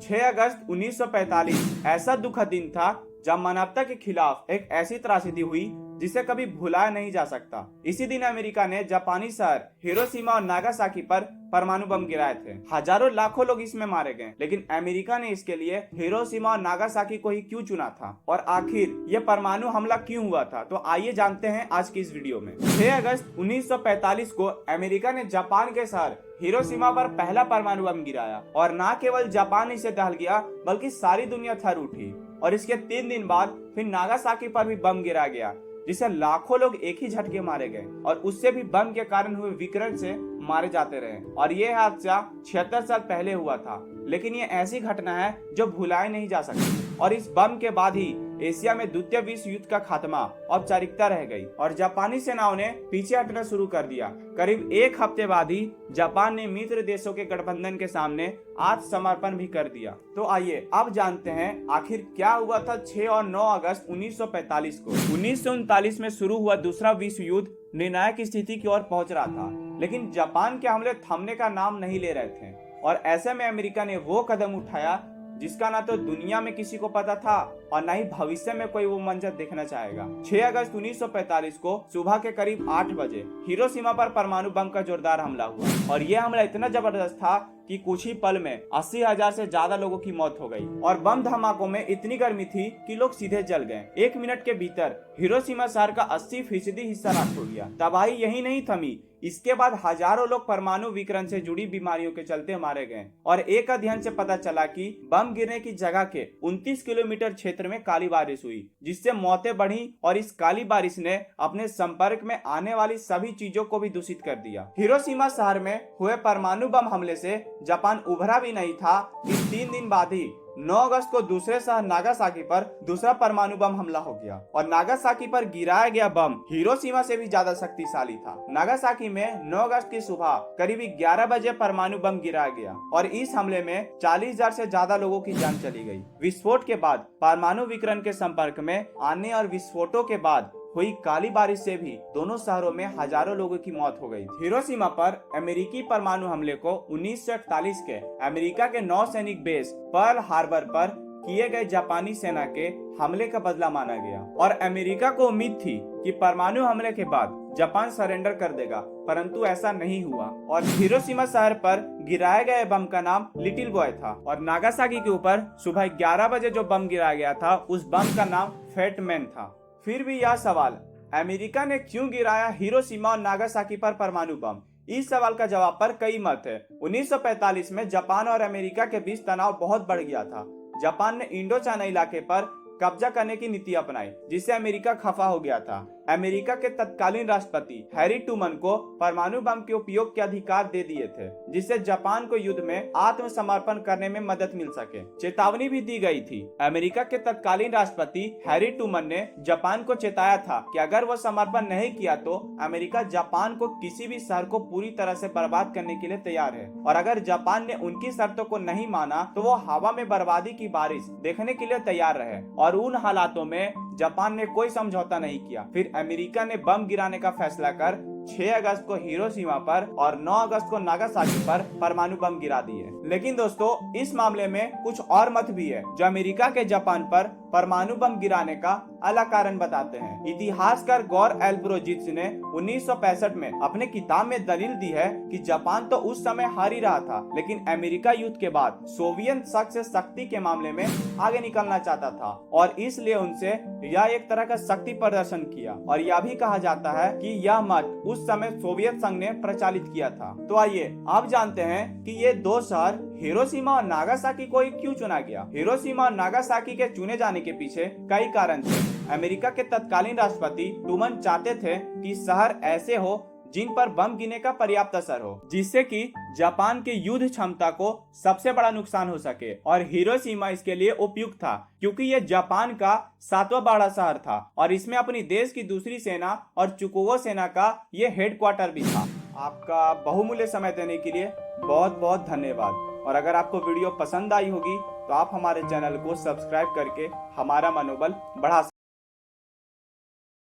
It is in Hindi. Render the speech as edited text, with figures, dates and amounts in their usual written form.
6 अगस्त 1945 ऐसा दुखद दिन था जब मानवता के खिलाफ एक ऐसी त्रासदी हुई जिसे कभी भुलाया नहीं जा सकता। इसी दिन अमेरिका ने जापानी शहर हिरोशिमा और नागासाकी पर परमाणु बम गिराए थे। हजारों लाखों लोग इसमें मारे गए, लेकिन अमेरिका ने इसके लिए हिरोशिमा और नागासाकी को ही क्यों चुना था और आखिर ये परमाणु हमला क्यों हुआ था, तो आइए जानते हैं आज की इस वीडियो में। 6 अगस्त 1945 को अमेरिका ने जापान के शहर हिरोशिमा पर पहला परमाणु बम गिराया और न केवल जापान इसे दहल गया बल्कि सारी दुनिया थर उठी। और इसके 3 दिन बाद फिर नागासाकी पर भी बम गिरा गया, जिसे लाखों लोग एक ही झटके मारे गए और उससे भी बम के कारण हुए विकिरण से मारे जाते रहे। और ये हादसा 76 साल पहले हुआ था, लेकिन ये ऐसी घटना है जो भुलाई नहीं जा सकती। और इस बम के बाद ही एशिया में द्वितीय विश्व युद्ध का खात्मा औपचारिकता रह गई और जापानी सेनाओं ने पीछे हटना शुरू कर दिया। करीब एक हफ्ते बाद ही जापान ने मित्र देशों के गठबंधन के सामने आत्मसमर्पण भी कर दिया। तो आइए अब जानते हैं आखिर क्या हुआ था 6 और 9 अगस्त 1945 को। 1939 में शुरू हुआ दूसरा विश्व युद्ध निर्णायक स्थिति की ओर पहुंच रहा था, लेकिन जापान के हमले थमने का नाम नहीं ले रहे थे। और ऐसे में अमेरिका ने वो कदम उठाया जिसका ना तो दुनिया में किसी को पता था और न ही भविष्य में कोई वो मंजर देखना चाहेगा। 6 अगस्त 1945 को सुबह के करीब 8 बजे हिरोशिमा पर परमाणु बम का जोरदार हमला हुआ और यह हमला इतना जबरदस्त था कि कुछ ही पल में 80,000 से ज्यादा लोगों की मौत हो गई। और बम धमाकों में इतनी गर्मी थी कि लोग सीधे जल गए। 1 मिनट के भीतर हिरोशिमा शहर का 80% हिस्सा राख हो गया। तबाही यही नहीं थमी, इसके बाद हजारों लोग परमाणु विकिरण से जुड़ी बीमारियों के चलते मारे गए। और एक अध्ययन से पता चला कि बम गिरने की जगह के 29 किलोमीटर क्षेत्र में काली बारिश हुई, जिससे मौतें बढ़ी और इस काली बारिश ने अपने संपर्क में आने वाली सभी चीजों को भी दूषित कर दिया। हिरोशिमा शहर में हुए परमाणु बम हमले से जापान उभरा भी नहीं था कि 3 दिन बाद ही 9 अगस्त को दूसरे शहर नागासाकी पर दूसरा परमाणु बम हमला हो गया और नागासाकी पर गिराया गया बम हिरोशिमा से भी ज्यादा शक्तिशाली था। नागासाकी में 9 अगस्त की सुबह करीब 11 बजे परमाणु बम गिराया गया और इस हमले में 40,000 से ज्यादा लोगों की जान चली गई। विस्फोट के बाद परमाणु विकिरण के संपर्क में आने और विस्फोटों के बाद हुई काली बारिश से भी दोनों शहरों में हजारों लोगों की मौत हो गई। हिरोशिमा पर अमेरिकी परमाणु हमले को 1941 के अमेरिका के नौसैनिक बेस पर्ल हार्बर पर किए गए जापानी सेना के हमले का बदला माना गया और अमेरिका को उम्मीद थी कि परमाणु हमले के बाद जापान सरेंडर कर देगा, परंतु ऐसा नहीं हुआ। और हिरोशिमा शहर पर गिराए गए बम का नाम लिटिल बॉय था और नागासाकी के ऊपर सुबह 11 बजे जो बम गिराया गया था उस बम का नाम फैट मैन था। फिर भी यह सवाल, अमेरिका ने क्यों गिराया हिरोशिमा और नागासाकी पर परमाणु बम, इस सवाल का जवाब पर कई मत है। 1945 में जापान और अमेरिका के बीच तनाव बहुत बढ़ गया था। जापान ने इंडो चाइना इलाके पर कब्जा करने की नीति अपनाई, जिससे अमेरिका खफा हो गया था। अमेरिका के तत्कालीन राष्ट्रपति हैरी ट्रूमन को परमाणु बम के उपयोग के अधिकार दे दिए थे, जिससे जापान को युद्ध में आत्मसमर्पण करने में मदद मिल सके। चेतावनी भी दी गई थी। अमेरिका के तत्कालीन राष्ट्रपति हैरी ट्रूमन ने जापान को चेताया था कि अगर वो समर्पण नहीं किया तो अमेरिका जापान को किसी भी शहर को पूरी तरह से बर्बाद करने के लिए तैयार है और अगर जापान ने उनकी शर्तों को नहीं माना तो वो हवा में बर्बादी की बारिश देखने के लिए तैयार रहे। और उन हालातों में जापान ने कोई समझौता नहीं किया। फिर अमेरिका ने बम गिराने का फैसला कर 6 अगस्त को हिरोशिमा पर और 9 अगस्त को नागासाकी पर परमाणु बम गिरा दिए। लेकिन दोस्तों, इस मामले में कुछ और मत भी है जो अमेरिका के जापान पर परमाणु बम गिराने का अलग कारण बताते हैं। इतिहासकार गौर एल्ब्रोजिच ने 1965 में अपने किताब में दलील दी है कि जापान तो उस समय हार ही रहा था, लेकिन अमेरिका युद्ध के बाद सोवियत संघ से शक्ति के मामले में आगे निकलना चाहता था और इसलिए उनसे यह एक तरह का शक्ति प्रदर्शन किया। और यह भी कहा जाता है कि यह मत उस समय सोवियत संघ ने प्रचालित किया था। तो आइए आप जानते हैं कि ये दो शहर हिरोशिमा और नागासाकी को ही क्यों चुना गया। हिरोशिमा और नागासाकी के चुने जाने के पीछे कई कारण थे। अमेरिका के तत्कालीन राष्ट्रपति ट्रूमन चाहते थे कि शहर ऐसे हो जिन पर बम गिरने का पर्याप्त असर हो, जिससे कि जापान के युद्ध क्षमता को सबसे बड़ा नुकसान हो सके। और हिरोशिमा इसके लिए उपयुक्त था क्योंकि यह जापान का 7वां बड़ा शहर था और इसमें अपनी देश की दूसरी सेना और चुकोगो सेना का ये हेडक्वार्टर भी था। आपका बहुमूल्य समय देने के लिए बहुत बहुत धन्यवाद। और अगर आपको वीडियो पसंद आई होगी तो आप हमारे चैनल को सब्सक्राइब करके हमारा मनोबल बढ़ा